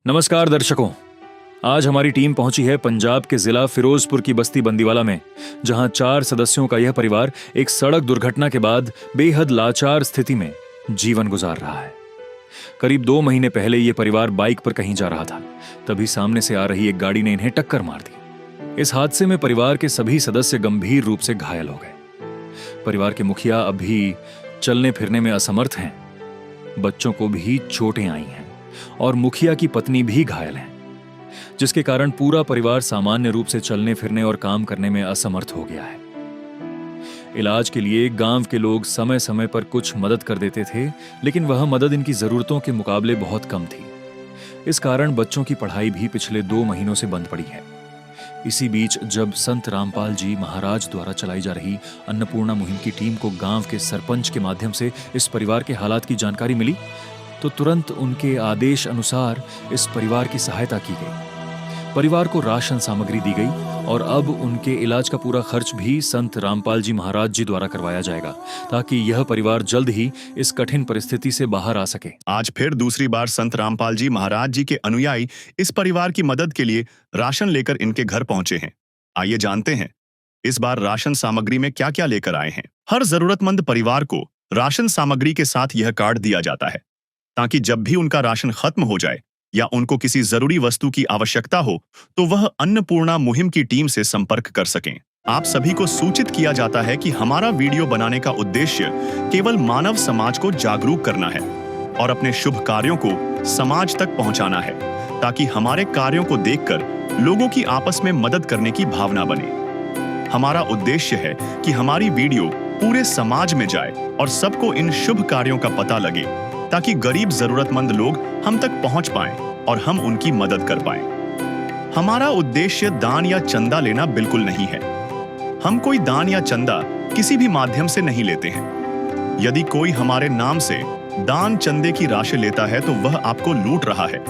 नमस्कार दर्शकों। आज हमारी टीम पहुंची है पंजाब के जिला फिरोजपुर की बस्ती बंदीवाला में, जहां 4 सदस्यों का यह परिवार एक सड़क दुर्घटना के बाद बेहद लाचार स्थिति में जीवन गुजार रहा है। करीब 2 महीने पहले यह परिवार बाइक पर कहीं जा रहा था, तभी सामने से आ रही एक गाड़ी ने इन्हें टक्कर मार दी। इस हादसे में परिवार के सभी सदस्य गंभीर रूप से घायल हो गए। परिवार के मुखिया अभी चलने फिरने में असमर्थ हैं, बच्चों को भी चोटें आई हैं और मुखिया की पत्नी भी घायल है, जिसके कारण पूरा परिवार सामान्य रूप से चलने फिरने और काम करने में असमर्थ हो गया है। इलाज के लिए गांव के लोग समय समय पर कुछ मदद कर देते थे, लेकिन वह मदद इनकी जरूरतों के मुकाबले बहुत कम थी। इस कारण बच्चों की पढ़ाई भी पिछले 2 महीनों से बंद पड़ी है। इसी बीच जब संत रामपाल जी महाराज द्वारा चलाई जा रही अन्नपूर्णा मुहिम की टीम को गांव के सरपंच के माध्यम से इस परिवार के हालात की जानकारी मिली, तो तुरंत उनके आदेश अनुसार इस परिवार की सहायता की गई। परिवार को राशन सामग्री दी गई और अब उनके इलाज का पूरा खर्च भी संत रामपाल जी महाराज जी द्वारा करवाया जाएगा, ताकि यह परिवार जल्द ही इस कठिन परिस्थिति से बाहर आ सके। आज फिर दूसरी बार संत रामपाल जी महाराज जी के अनुयायी इस परिवार की मदद के लिए राशन लेकर इनके घर पहुंचे हैं। आइए जानते हैं इस बार राशन सामग्री में क्या क्या लेकर आए हैं। हर जरूरतमंद परिवार को राशन सामग्री के साथ यह कार्ड दिया जाता है, ताकि जब भी उनका राशन खत्म हो जाए या उनको किसी जरूरी वस्तु की आवश्यकता हो तो वह अन्नपूर्णा मुहिम की टीम से संपर्क कर सकें। आप सभी को सूचित किया जाता है कि हमारा वीडियो बनाने का उद्देश्य केवल मानव समाज को जागरूक करना है और अपने शुभ कार्यों को समाज तक पहुंचाना है, ताकि हमारे कार्यों को देखकर लोगों की आपस में मदद करने की भावना बने। हमारा उद्देश्य है कि हमारी वीडियो पूरे समाज में जाए और सबको इन शुभ कार्यों का पता लगे, ताकि गरीब जरूरतमंद लोग हम तक पहुंच पाएं और हम उनकी मदद कर पाएं। हमारा उद्देश्य दान या चंदा लेना बिल्कुल नहीं है। हम कोई दान या चंदा किसी भी माध्यम से नहीं लेते हैं। यदि कोई हमारे नाम से दान चंदे की राशि लेता है तो वह आपको लूट रहा है।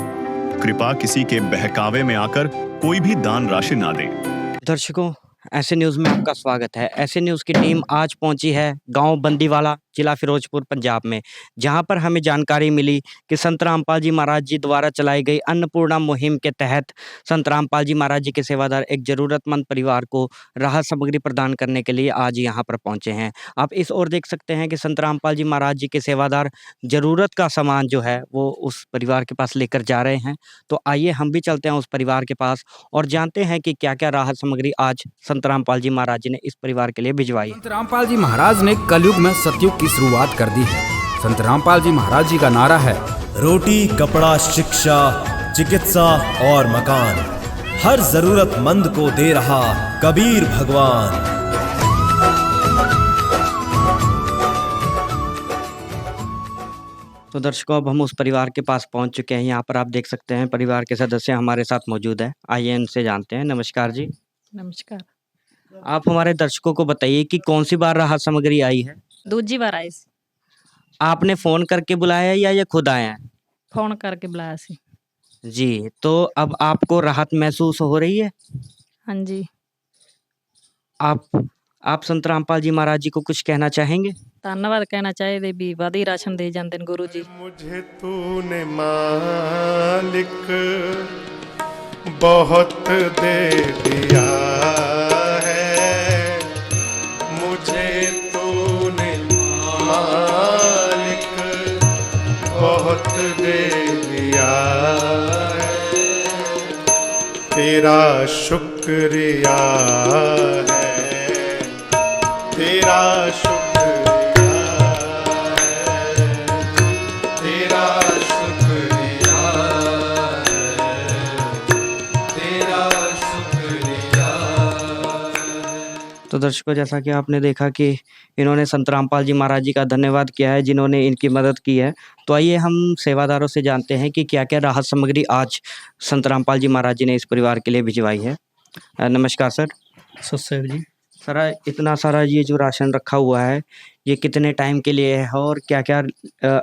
कृपया किसी के बहकावे में आकर कोई भी दान राशि ना दें। दर्शकों, ऐसे न्यूज़ में आपका स्वागत है। ऐसे न्यूज़ की टीम आज पहुंची है गांव बंदीवाला, जिला फिरोजपुर, पंजाब में, जहां पर हमें जानकारी मिली कि संत रामपाल जी महाराज जी द्वारा चलाई गई अन्नपूर्णा मुहिम के तहत संत रामपाल जी महाराज जी के सेवादार एक ज़रूरतमंद परिवार को राहत सामग्री प्रदान करने के लिए आज यहां पर पहुंचे हैं। आप इस ओर देख सकते हैं कि संत रामपाल जी महाराज जी के सेवादार ज़रूरत का सामान जो है वो उस परिवार के पास लेकर जा रहे हैं। तो आइए हम भी चलते हैं उस परिवार के पास और जानते हैं कि क्या क्या राहत सामग्री आज संत रामपाल जी महाराज जी ने इस परिवार के लिए भिजवाई। संत रामपाल जी महाराज ने कलयुग में सतयुग की शुरुआत कर दी है। संत रामपाल जी महाराज जी का नारा है, रोटी, कपड़ा, शिक्षा, चिकित्सा और मकान, हर जरूरतमंद को दे रहा कबीर भगवान। तो दर्शकों, अब हम उस परिवार के पास पहुंच चुके हैं। यहाँ पर आप देख सकते हैं परिवार के सदस्य हमारे साथ मौजूद है। आइए इनसे जानते हैं। नमस्कार जी। नमस्कार। आप हमारे दर्शकों को बताइए कि कौन सी बार राहत सामग्री आई है। दूजी बार आई सी। आपने फोन करके बुलाया है या ये खुद आए हैं? फोन करके बुलाया सी। जी, तो अब आपको राहत महसूस हो रही है? हाँ जी। आप संत रामपाल जी महाराज जी को कुछ कहना चाहेंगे? धन्यवाद कहना चाहिए भी वादी राशन दे जाते गुरु जी। मुझे तूने मालिक बहुत दे दिया है, मुझे तूने मालिक बहुत दे दिया है, तेरा शुक्रिया है, तेरा शुक्रिया है, तेरा शुक्रिया है, तेरा शुक्रिया है। तो दर्शकों, जैसा कि आपने देखा कि इन्होंने संत रामपाल जी महाराज जी का धन्यवाद किया है जिन्होंने इनकी मदद की है। तो आइए हम सेवादारों से जानते हैं कि क्या क्या राहत सामग्री आज संत रामपाल जी महाराज जी ने इस परिवार के लिए भिजवाई है। नमस्कार सर। सर जी। सर, इतना सारा ये जो राशन रखा हुआ है ये कितने टाइम के लिए है और क्या क्या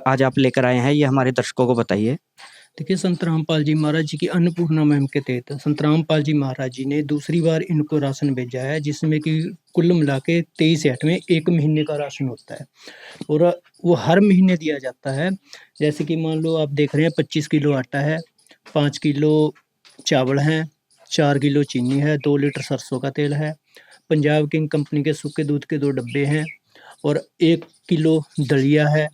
आज आप लेकर आए हैं, ये हमारे दर्शकों को बताइए। देखिए, संत रामपाल जी महाराज जी की अन्नपूर्णा मुहिम के तहत संत रामपाल जी महाराज जी ने दूसरी बार इनको राशन भेजा है, जिसमें कि कुल मिला के 23 ऐट में 1 महीने का राशन होता है और वो हर महीने दिया जाता है। जैसे कि मान लो आप देख रहे हैं 25 किलो आटा है, 5 किलो चावल हैं, 4 किलो चीनी है, 2 लीटर सरसों का तेल है, पंजाब किंग कंपनी के सूखे दूध के 2 डब्बे हैं और 1 किलो दलिया है,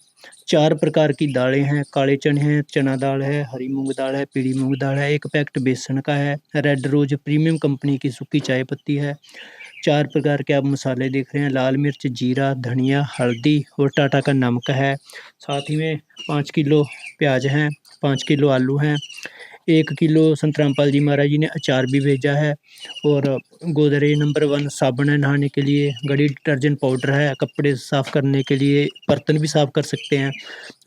4 प्रकार की दालें हैं, काले चने हैं, चना दाल है, हरी मूँग दाल है, पीली मूँग दाल है, 1 पैकेट बेसन का है, रेड रोज़ प्रीमियम कंपनी की सूखी चाय पत्ती है, 4 प्रकार के आप मसाले देख रहे हैं, लाल मिर्च, जीरा, धनिया, हल्दी और टाटा का नमक है। साथ ही में 5 किलो प्याज हैं, 5 किलो आलू हैं, 1 किलो संत रामपाल जी महाराज जी ने अचार भी भेजा है और गोदरेज नंबर 1 साबुन है नहाने के लिए, गड़ी डिटर्जेंट पाउडर है, कपड़े साफ़ करने के लिए, बर्तन भी साफ़ कर सकते हैं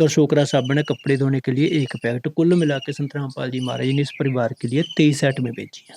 और शोकरा साबुन है कपड़े धोने के लिए 1 पैकेट। कुल मिला के संत रामपाल जी महाराज जी ने इस परिवार के लिए 23 सेट में भेजी है।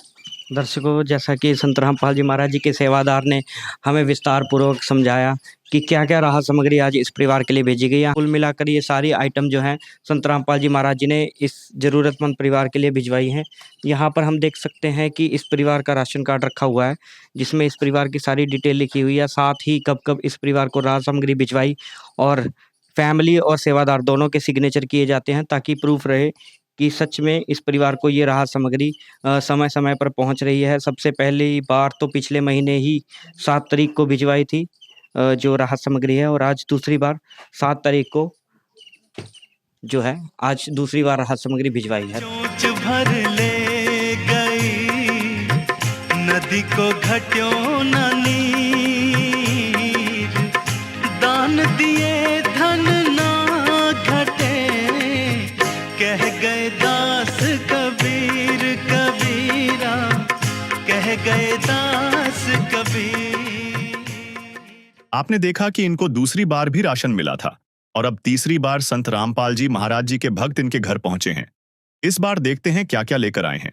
दर्शकों, जैसा कि संत रामपाल जी महाराज जी के सेवादार ने हमें विस्तार पूर्वक समझाया कि क्या-क्या राहत सामग्री आज इस परिवार के लिए भेजी गई है। कुल मिलाकर ये सारी आइटम जो हैं संत रामपाल जी महाराज जी ने इस ज़रूरतमंद परिवार के लिए भिजवाई हैं। यहाँ पर हम देख सकते हैं कि इस परिवार का राशन कार्ड रखा हुआ है, जिसमें इस परिवार की सारी डिटेल लिखी हुई है। साथ ही कब-कब इस परिवार को राहत सामग्री भिजवाई और फैमिली और सेवादार दोनों के सिग्नेचर किए जाते हैं, ताकि प्रूफ रहे कि सच में इस परिवार को ये राहत सामग्री समय-समय पर पहुँच रही है। सबसे पहली बार तो पिछले महीने ही 7 तारीख को भिजवाई थी जो राहत सामग्री है और आज दूसरी बार 7 तारीख को जो है आज दूसरी बार राहत सामग्री भिजवाई है। चोंच भर ले गई नदी को घट्यों न नीर, दान दिए धन ना घटे, कह गए दास कबीर कबीरा, कह गए दास कबीर। आपने देखा कि इनको दूसरी बार भी राशन मिला था और अब तीसरी बार संत रामपाल जी महाराज जी के भक्त इनके घर पहुंचे हैं। इस बार देखते हैं क्या क्या लेकर आए हैं।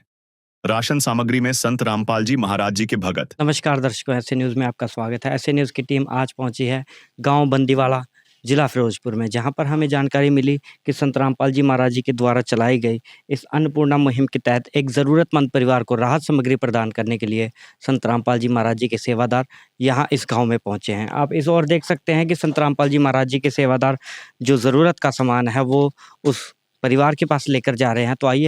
राशन सामग्री में संत रामपाल जी महाराज जी के भगत। नमस्कार दर्शकों, ऐसे न्यूज़ में आपका स्वागत है। ऐसे न्यूज़ की टीम आज पहुंची है गांव बंदीवाला, जिला फिरोजपुर में, जहां पर हमें जानकारी मिली कि संत रामपाल जी महाराज जी के द्वारा चलाई गई इस अन्नपूर्णा मुहिम के तहत एक ज़रूरतमंद परिवार को राहत सामग्री प्रदान करने के लिए संत रामपाल जी महाराज जी के सेवादार यहाँ इस गांव में पहुंचे हैं। आप इस ओर देख सकते हैं कि संत रामपाल जी महाराज जी के सेवादार जो ज़रूरत का सामान है वो उस परिवार के पास लेकर जा रहे हैं। तो आइए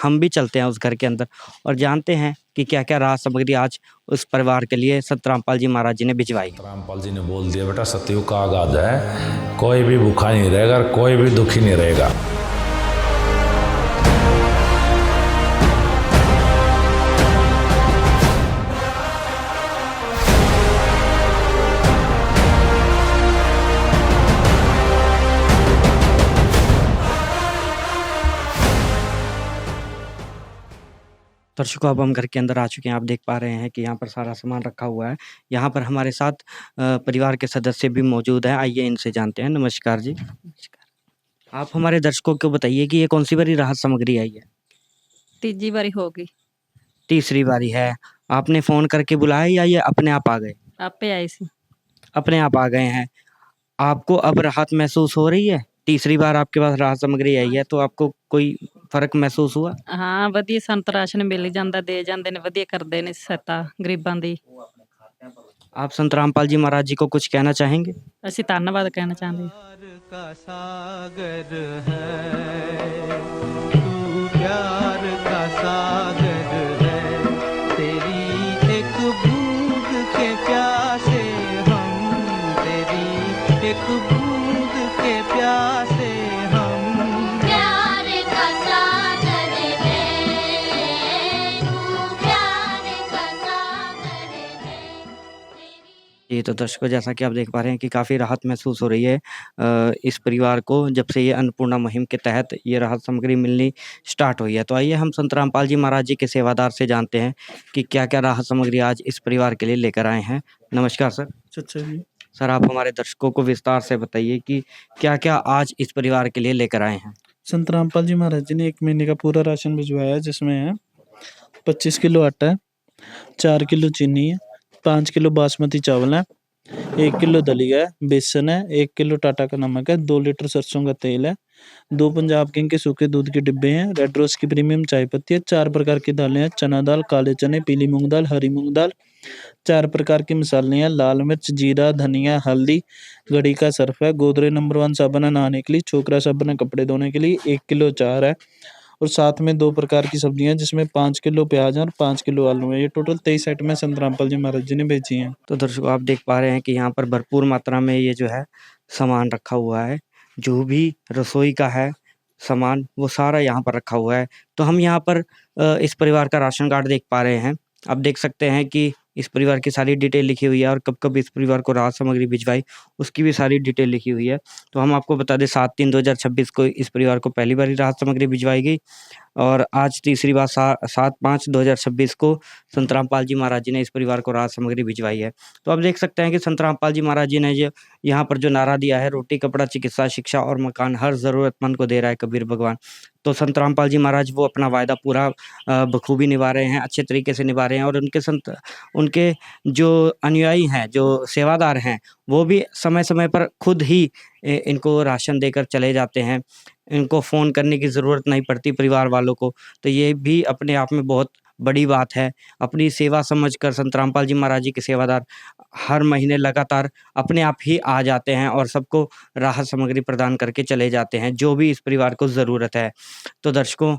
हम भी चलते हैं उस घर के अंदर और जानते हैं कि क्या-क्या राहत सामग्री आज उस परिवार के लिए संत रामपाल जी महाराज जी ने भिजवाई। रामपाल जी ने बोल दिया, बेटा सतयुग का आगाज है, कोई भी भूखा नहीं रहेगा, कोई भी दुखी नहीं रहेगा। दर्शकों, अब हम घर के अंदर आ चुके हैं। आप देख पा रहे हैं कि यहाँ पर सारा सामान रखा हुआ है। यहाँ पर हमारे साथ परिवार के सदस्य भी मौजूद हैं। आइए इनसे जानते हैं। नमस्कार जी। नमस्कार। आप हमारे दर्शकों को बताइए कि ये कौन सी बारी राहत सामग्री आई है? तीजी बारी होगी। तीसरी बारी है। आपने फ़ोन करके बुलाया या ये अपने आप आ गए? आपे आई सी। अपने आप आ गए हैं। आपको अब राहत महसूस हो रही है? तीसरी बार आपके पास राहत सामग्री आई है तो आपको कोई फ़र्क महसूस हुआ? हाँ, ਵਧੀਆ ਸੰਤ ਰਾਸ਼ਨ ਮਿਲ ਜਾਂਦਾ, ਦੇ ਜਾਂਦੇ ਨੇ, ਵਧੀਆ ਕਰਦੇ ਨੇ ਸਹਾਇਤਾ ਗਰੀਬਾਂ ਦੀ। आप संत रामपाल जी महाराज जी को कुछ कहना चाहेंगे? ਅਸੀਂ ਧੰਨਵਾਦ ਕਹਿਣਾ ਚਾਹੁੰਦੇ ਹਾਂ। का सागर है, तू प्यार का सागर है, तेरी एक बूंद के प्यासे हम, तेरी एक बूंद के प्यासे हम। प्यार का सागर है, तू प्यार का सागर है। जी, तो दर्शकों, जैसा कि आप देख पा रहे हैं कि काफ़ी राहत महसूस हो रही है इस परिवार को जब से ये अन्नपूर्णा मुहिम के तहत ये राहत सामग्री मिलनी स्टार्ट हुई है। तो आइए हम संत रामपाल जी महाराज जी के सेवादार से जानते हैं कि क्या-क्या राहत सामग्री आज इस परिवार के लिए लेकर आए हैं। नमस्कार सर। अच्छा जी। सर, आप हमारे दर्शकों को विस्तार से बताइए कि क्या-क्या आज इस परिवार के लिए लेकर आए हैं? संत रामपाल जी महाराज जी ने 1 महीने का पूरा राशन भिजवाया है, जिसमें 25 किलो आटा है, 4 किलो चीनी है, 5 किलो बासमती चावल है, 1 किलो दलिया है, बेसन है, 1 किलो टाटा का नमक है, 2 लीटर सरसों का तेल है, 2 पंजाब किंग के सूखे दूध के डिब्बे हैं, रेड रोज़ की प्रीमियम चाय पत्ती है, 4 प्रकार की दालें हैं, चना दाल, काले चने, पीली मूँग दाल, हरी मूँग दाल, 4 प्रकार के मसाले हैं, लाल मिर्च, जीरा, धनिया, हल्दी, घड़ी का सर्फ है, गोदरेज नंबर 1 साबुन है नहाने के लिए, छोकरा साबुन है कपड़े धोने के लिए, 1 किलो अचार है और साथ में 2 प्रकार की सब्जियां जिसमें 5 किलो प्याज और 5 किलो आलू है। ये टोटल 23 आइटमें संत रामपाल जी महाराज जी ने बेची हैं। तो दर्शकों आप देख पा रहे हैं कि यहाँ पर भरपूर मात्रा में ये जो है सामान रखा हुआ है। जो भी रसोई का है सामान वो सारा यहाँ पर रखा हुआ है। तो हम यहाँ पर इस परिवार का राशन कार्ड देख पा रहे हैं। आप देख सकते हैं कि इस परिवार की सारी डिटेल लिखी हुई है और कब-कब इस परिवार को राहत सामग्री भिजवाई उसकी भी सारी डिटेल लिखी हुई है। तो हम आपको बता दें 7/3/2026 को इस परिवार को पहली बार राहत सामग्री भिजवाई गई और आज तीसरी बार 7/5/2026 को संत रामपाल जी महाराज जी ने इस परिवार को राहत सामग्री भिजवाई है। तो आप देख सकते हैं कि संत रामपाल जी महाराज जी ने जो यहाँ पर जो नारा दिया है, रोटी कपड़ा चिकित्सा शिक्षा और मकान हर ज़रूरतमंद को दे रहा है कबीर भगवान। तो संत रामपाल जी महाराज वो अपना वायदा पूरा बखूबी निभा रहे हैं, अच्छे तरीके से निभा रहे हैं और उनके जो अनुयायी हैं, जो सेवादार हैं, वो भी समय-समय पर खुद ही इनको राशन देकर चले जाते हैं। इनको फ़ोन करने की ज़रूरत नहीं पड़ती परिवार वालों को। तो ये भी अपने आप में बहुत बड़ी बात है। अपनी सेवा समझकर संत रामपाल जी महाराज जी के सेवादार हर महीने लगातार अपने आप ही आ जाते हैं और सबको राहत सामग्री प्रदान करके चले जाते हैं, जो भी इस परिवार को ज़रूरत है। तो दर्शकों,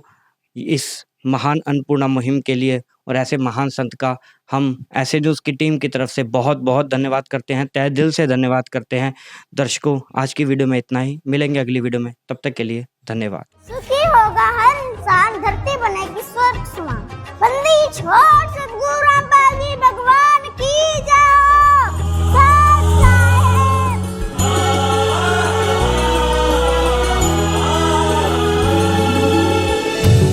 इस महान अन्नपूर्णा मुहिम के लिए और ऐसे महान संत का हम ऐसे न्यूज़ की टीम की तरफ से बहुत-बहुत धन्यवाद करते हैं, तहे दिल से धन्यवाद करते हैं। दर्शकों, आज की वीडियो में इतना ही। मिलेंगे अगली वीडियो में, तब तक के लिए धन्यवाद। सुखी होगा हर इंसान, धरती बनेगी स्वर्ग समान। बंदी छोड़ सतगुरु रामपाल जी भगवान की जय।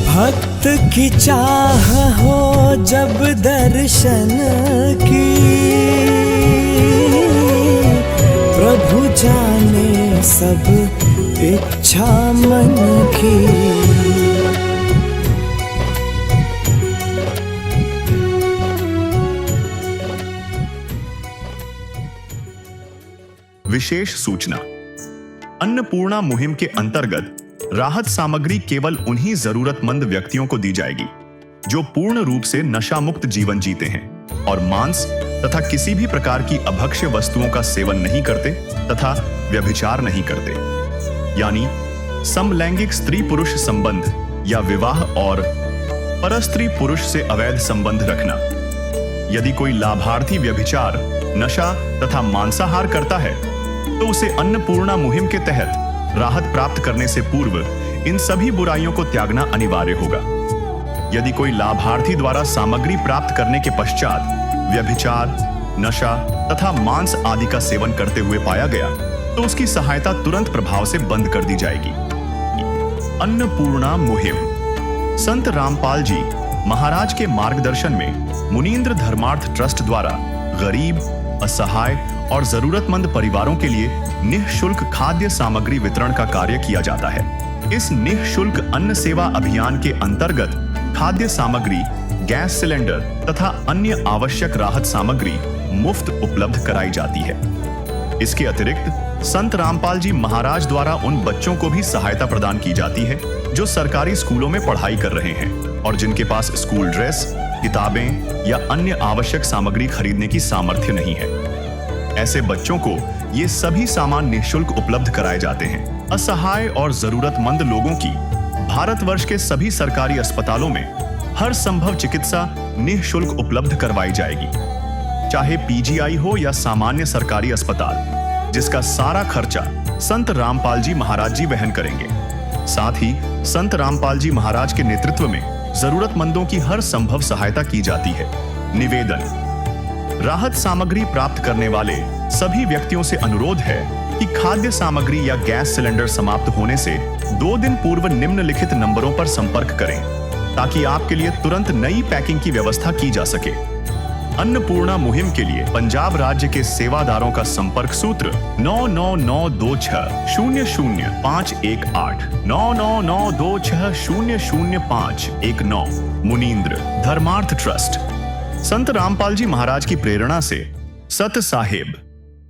भक्त की चाह हो जब दर्शन की, प्रभु जाने सब इच्छा मन की। विशेष सूचना। अन्नपूर्णा मुहिम के अंतर्गत राहत सामग्री केवल उन्हीं जरूरतमंद व्यक्तियों को दी जाएगी जो पूर्ण रूप से नशा मुक्त जीवन जीते हैं और मांस तथा किसी भी प्रकार की अभक्ष्य वस्तुओं का सेवन नहीं करते तथा व्यभिचार नहीं करते, यानी समलैंगिक स्त्री पुरुष संबंध या विवाह और परस्त्री पुरुष से अवैध संबंध रखना। यदि कोई लाभार्थी व्यभिचार, नशा तथा मांसाहार करता है तो उसे अन्नपूर्णा मुहिम के तहत राहत प्राप्त करने से पूर्व इन सभी बुराइयों को त्यागना अनिवार्य होगा। यदि कोई लाभार्थी द्वारा सामग्री प्राप्त करने के पश्चात व्यभिचार, नशा तथा मांस आदि का सेवन करते हुए पाया गया तो उसकी सहायता तुरंत प्रभाव से बंद कर दी जाएगी। अन्नपूर्णा मुहिम संत रामपाल जी महाराज के मार्गदर्शन में मुनींद्र धर्मार्थ ट्रस्ट द्वारा गरीब, असहाय और जरूरतमंद परिवारों के लिए निःशुल्क खाद्य सामग्री वितरण का कार्य किया जाता है। इस निःशुल्क अन्न सेवा अभियान के अंतर्गत खाद्य सामग्री, गैस सिलेंडर तथा अन्य आवश्यक राहत सामग्री मुफ्त उपलब्ध कराई जाती है। इसके अतिरिक्त संत रामपाल जी महाराज द्वारा उन बच्चों को भी सहायता प्रदान की जाती है जो सरकारी स्कूलों में पढ़ाई कर रहे हैं और जिनके पास स्कूल ड्रेस, किताबें या अन्य आवश्यक सामग्री खरीदने की सामर्थ्य नहीं है। ऐसे बच्चों को ये सभी सामान निःशुल्क उपलब्ध कराए जाते हैं। असहाय और जरूरतमंद लोगों की भारतवर्ष के सभी सरकारी अस्पतालों में हर संभव चिकित्सा निःशुल्क उपलब्ध करवाई जाएगी, चाहे पीजीआई हो या सामान्य सरकारी अस्पताल, जिसका सारा खर्चा संत रामपाल जी महाराज जी वहन करेंगे। साथ ही संत रामपाल जी महाराज के नेतृत्व में जरूरतमंदों की हर संभव सहायता की जाती है। निवेदन। राहत सामग्री प्राप्त करने वाले सभी व्यक्तियों से अनुरोध है कि खाद्य सामग्री या गैस सिलेंडर समाप्त होने से 2 दिन पूर्व निम्नलिखित नंबरों पर संपर्क करें ताकि आपके लिए तुरंत नई पैकिंग की व्यवस्था की जा सके। अन्नपूर्णा मुहिम के लिए पंजाब राज्य के सेवादारों का संपर्क सूत्र 9992600518 9992600519। मुनींद्र धर्मार्थ ट्रस्ट। संत रामपाल जी महाराज की प्रेरणा से सत साहेब